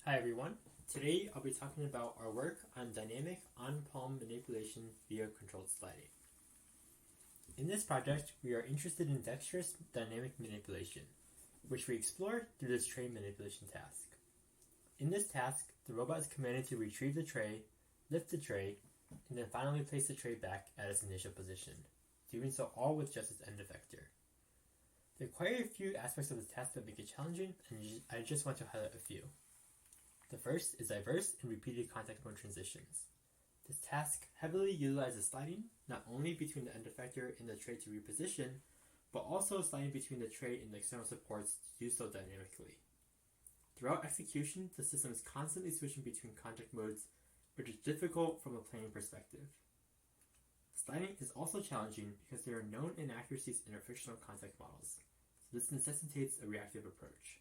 Hi everyone. Today I'll be talking about our work on dynamic on-palm manipulation via controlled sliding. In this project, we are interested in dexterous dynamic manipulation, which we explore through this tray manipulation task. In this task, the robot is commanded to retrieve the tray, lift the tray, and then finally place the tray back at its initial position, doing so all with just its end effector. There are quite a few aspects of this task that make it challenging, and I just want to highlight a few. The first is diverse and repeated contact mode transitions. This task heavily utilizes sliding, not only between the end effector and the tray to reposition, but also sliding between the tray and the external supports to do so dynamically. Throughout execution, the system is constantly switching between contact modes, which is difficult from a planning perspective. Sliding is also challenging because there are known inaccuracies in our frictional contact models, so this necessitates a reactive approach.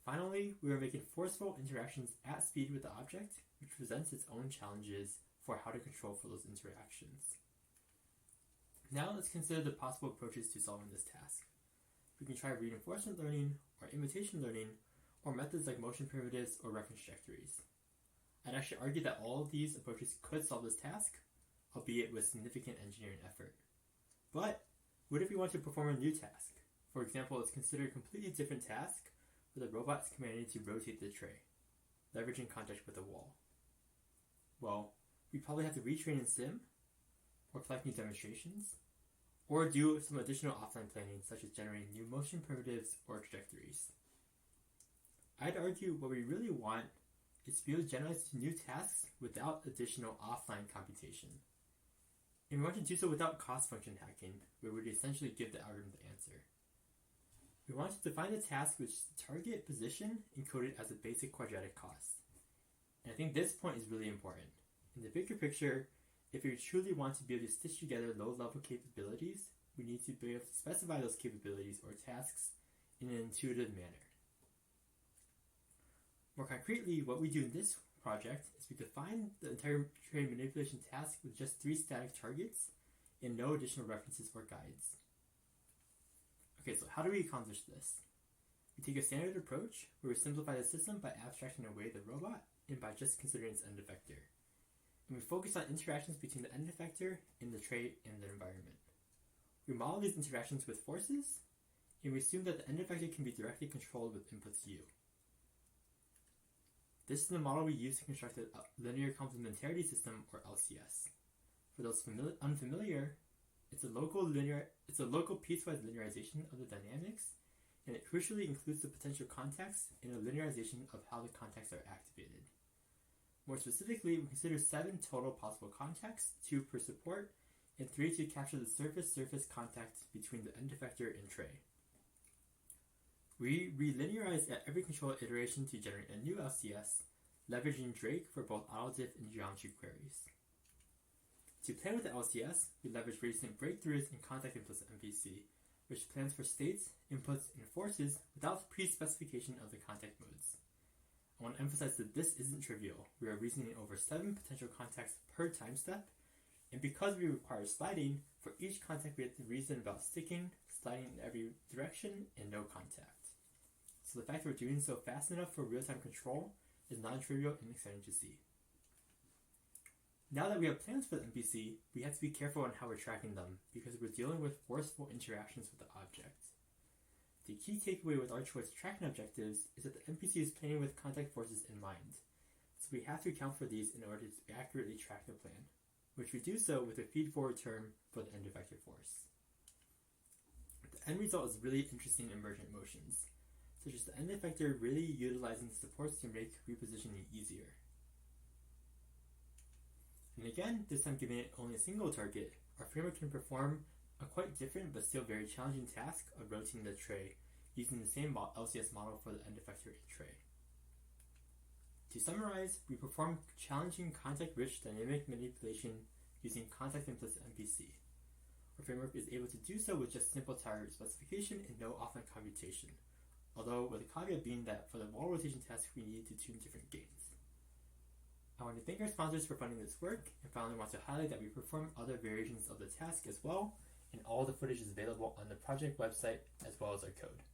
Finally, we are making forceful interactions at speed with the object, which presents its own challenges for how to control for those interactions. Now let's consider the possible approaches to solving this task. We can try reinforcement learning, or imitation learning, or methods like motion primitives or reference trajectories. I'd actually argue that all of these approaches could solve this task, albeit with significant engineering effort. But what if we want to perform a new task? For example, let's consider a completely different task where the robot is commanded to rotate the tray, leveraging contact with the wall. Well, we probably have to retrain in sim, or collect new demonstrations, or do some additional offline planning such as generating new motion primitives or trajectories. I'd argue what we really want is to be able to generalize to new tasks without additional offline computation. And we want to do so without cost function hacking, where we would essentially give the algorithm the answer. We want to define the task which is the target position encoded as a basic quadratic cost. And I think this point is really important. In the bigger picture, if we truly want to be able to stitch together low-level capabilities, we need to be able to specify those capabilities or tasks in an intuitive manner. More concretely, what we do in this project is we define the entire tray manipulation task with just 3 static targets and no additional references or guides. Okay, so how do we accomplish this? We take a standard approach where we simplify the system by abstracting away the robot and by just considering its end effector. And we focus on interactions between the end effector and the tray and the environment. We model these interactions with forces, and we assume that the end effector can be directly controlled with inputs U. This is the model we use to construct a linear complementarity system, or LCS. For those unfamiliar, it's a local piecewise linearization of the dynamics, and it crucially includes the potential contacts and a linearization of how the contacts are activated. More specifically, we consider 7 total possible contacts, 2 per support, and 3 to capture the surface-surface contact between the end effector and tray. We relinearize at every control iteration to generate a new LCS, leveraging Drake for both autodiff and geometry queries. To plan with the LCS, we leverage recent breakthroughs in contact-implicit MPC, which plans for states, inputs, and forces without pre-specification of the contact modes. I want to emphasize that this isn't trivial. We are reasoning over 7 potential contacts per time step, and because we require sliding, for each contact we have to reason about sticking, sliding in every direction, and no contact. So the fact that we're doing so fast enough for real-time control is non-trivial and exciting to see. Now that we have plans for the NPC, we have to be careful on how we're tracking them, because we're dealing with forceful interactions with the object. The key takeaway with our choice of tracking objectives is that the NPC is planning with contact forces in mind, so we have to account for these in order to accurately track the plan, which we do so with a feed-forward term for the end effector force. The end result is really interesting emergent motions, such as the end effector really utilizing supports to make repositioning easier. And again, this time giving it only a single target, our framework can perform a quite different but still very challenging task of rotating the tray using the same LCS model for the end effector and tray. To summarize, we perform challenging contact-rich dynamic manipulation using contact-implicit MPC. Our framework is able to do so with just simple target specification and no offline computation, although with the caveat being that for the wall rotation task we need to tune different gains. I want to thank our sponsors for funding this work, and finally want to highlight that we perform other variations of the task as well, and all the footage is available on the project website as well as our code.